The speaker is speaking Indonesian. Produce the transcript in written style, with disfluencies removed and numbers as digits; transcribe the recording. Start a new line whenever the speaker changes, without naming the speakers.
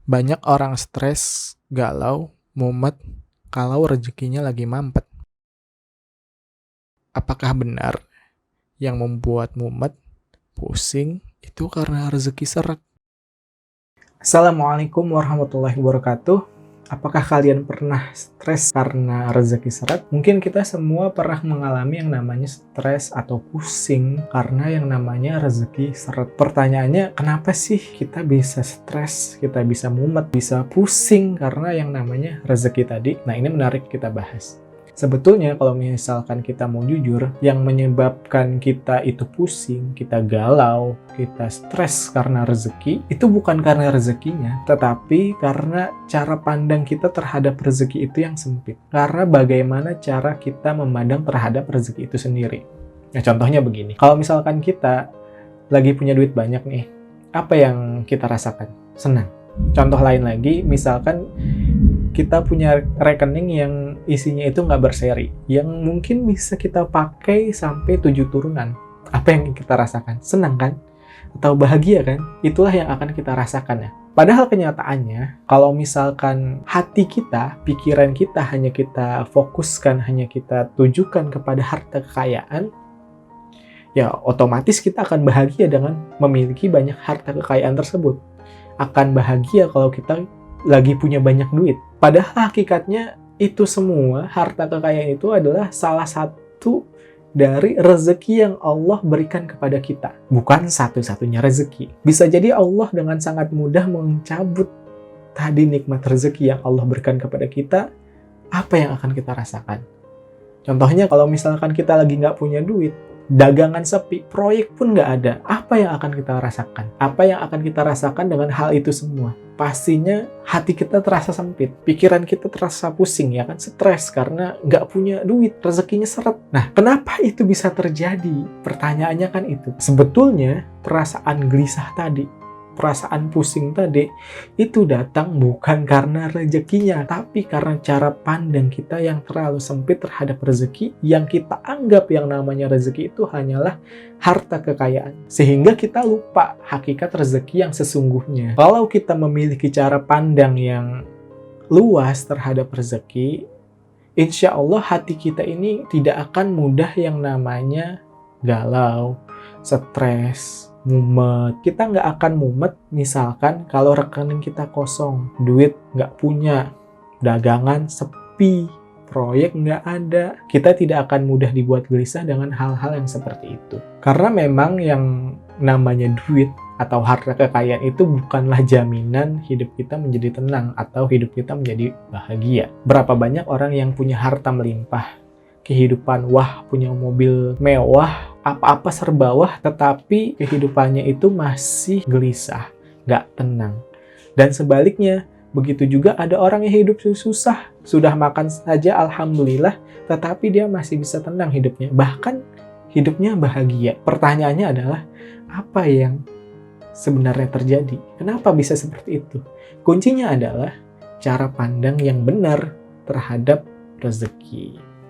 Banyak orang stres, galau, mumet kalau rezekinya lagi mampet. Apakah benar yang membuat mumet, pusing, itu karena rezeki seret? Assalamualaikum warahmatullahi wabarakatuh. Apakah kalian pernah stres karena rezeki seret? Mungkin kita semua pernah mengalami yang namanya stres atau pusing karena yang namanya rezeki seret. Pertanyaannya, kenapa sih kita bisa stres, kita bisa mumet, bisa pusing karena yang namanya rezeki tadi? Nah, ini menarik kita bahas. Sebetulnya kalau misalkan kita mau jujur, yang menyebabkan kita itu pusing, kita galau, kita stres karena rezeki, itu bukan karena rezekinya, tetapi karena cara pandang kita terhadap rezeki itu yang sempit. Karena bagaimana cara kita memandang terhadap rezeki itu sendiri. Nah, contohnya begini, kalau misalkan kita lagi punya duit banyak nih, apa yang kita rasakan? Senang. Contoh lain lagi, misalkan kita punya rekening yang isinya itu nggak berseri, yang mungkin bisa kita pakai sampai 7 turunan. Apa yang kita rasakan? Senang kan? Atau bahagia kan? Itulah yang akan kita rasakan ya. Padahal kenyataannya, kalau misalkan hati kita, pikiran kita hanya kita fokuskan, hanya kita tujukan kepada harta kekayaan, ya otomatis kita akan bahagia dengan memiliki banyak harta kekayaan tersebut. Akan bahagia kalau kita lagi punya banyak duit. Padahal hakikatnya itu semua, harta kekayaan itu adalah salah satu dari rezeki yang Allah berikan kepada kita. Bukan satu-satunya rezeki. Bisa jadi Allah dengan sangat mudah mencabut tadi nikmat rezeki yang Allah berikan kepada kita. Apa yang akan kita rasakan? Contohnya kalau misalkan kita lagi nggak punya duit, dagangan sepi, proyek pun nggak ada, apa yang akan kita rasakan? Apa yang akan kita rasakan dengan hal itu semua? Pastinya hati kita terasa sempit, pikiran kita terasa pusing, ya kan, stres karena nggak punya duit, rezekinya seret. Nah, kenapa itu bisa terjadi? Pertanyaannya kan itu. Sebetulnya perasaan gelisah tadi, perasaan pusing tadi, itu datang bukan karena rezekinya, tapi karena cara pandang kita yang terlalu sempit terhadap rezeki, yang kita anggap yang namanya rezeki itu hanyalah harta kekayaan. Sehingga kita lupa hakikat rezeki yang sesungguhnya. Kalau kita memiliki cara pandang yang luas terhadap rezeki, insya Allah hati kita ini tidak akan mudah yang namanya galau, stres, mumet. Kita nggak akan mumet misalkan kalau rekening kita kosong, duit nggak punya, dagangan sepi, proyek nggak ada. Kita tidak akan mudah dibuat gelisah dengan hal-hal yang seperti itu. Karena memang yang namanya duit atau harta kekayaan itu bukanlah jaminan hidup kita menjadi tenang atau hidup kita menjadi bahagia. Berapa banyak orang yang punya harta melimpah, kehidupan wah, punya mobil mewah, apa-apa serba wah, tetapi kehidupannya itu masih gelisah, nggak tenang. Dan sebaliknya, begitu juga ada orang yang hidup susah, sudah makan saja alhamdulillah, tetapi dia masih bisa tenang hidupnya, bahkan hidupnya bahagia. Pertanyaannya adalah, apa yang sebenarnya terjadi? Kenapa bisa seperti itu? Kuncinya adalah cara pandang yang benar terhadap rezeki.